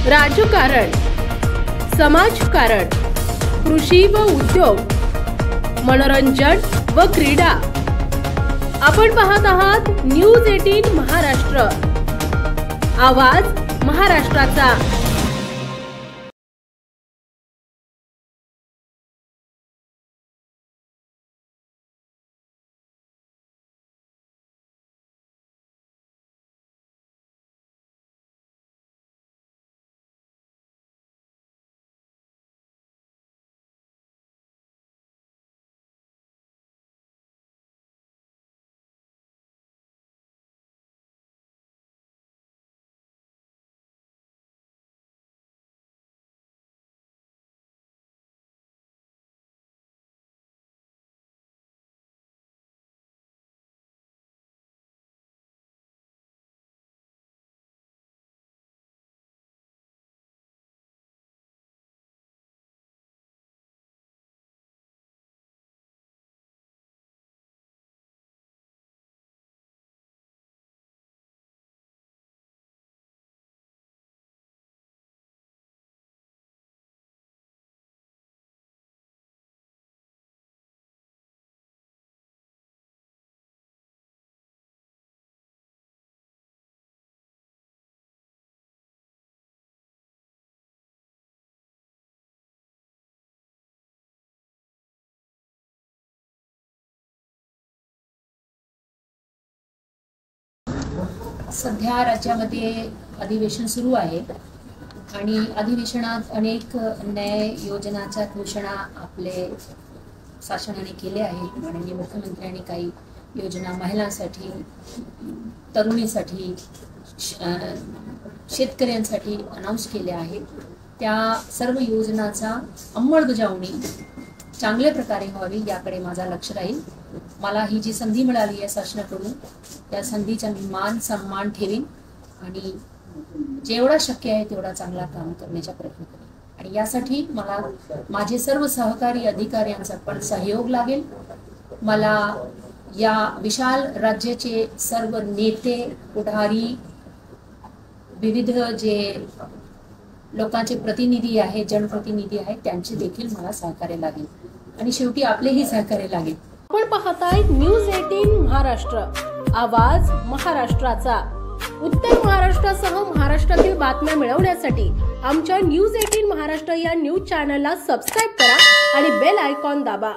राजकारण, समाजकारण, कृषी व उद्योग, मनोरंजन व क्रीडा। आपण पाहत आहात न्यूज 18 महाराष्ट्र, आवाज महाराष्ट्राचा। सध्या राज्यामध्ये अधिवेशन सुरू आहे आणि अधिवेशनात अनेक न्याय योजनांच्या घोषणा आपले शासनाने केले आहेत। माननीय मुख्यमंत्र्यांनी काही योजना महिलांसाठी, तरुणीसाठी, शेतकऱ्यांसाठी अनाउन्स केल्या आहेत। त्या सर्व योजनांचा अंमलबजावणी चांगल्या प्रकारे व्हावी याकडे माझा लक्ष राहील। मला ही जी संधी मिळाली आहे शासनाकडून, त्या संधीचा मी मान सन्मान ठेवीन आणि जेवढा शक्य आहे तेवढा चांगला काम करण्याचा प्रयत्न करेन। आणि यासाठी मला माझे सर्व सहकारी अधिकाऱ्यांचा पण सहयोग लागेल। मला या विशाल राज्याचे सर्व नेते, पुढारी, विविध जे लोकांचे प्रतिनिधी आहेत, जनप्रतिनिधी आहेत, त्यांचे देखील मला सहकार्य लागेल आणि शेवटी आपलेही सहकार्य लागेल। आपण पाहताय न्यूज 18 महाराष्ट्र, आवाज महाराष्ट्राचा। उत्तर महाराष्ट्रासह महाराष्ट्रातील बातम्या मिळवण्यासाठी आमच्या न्यूज 18 महाराष्ट्र या न्यूज चॅनलला सबस्क्राइब करा आणि बेल आयकॉन दाबा।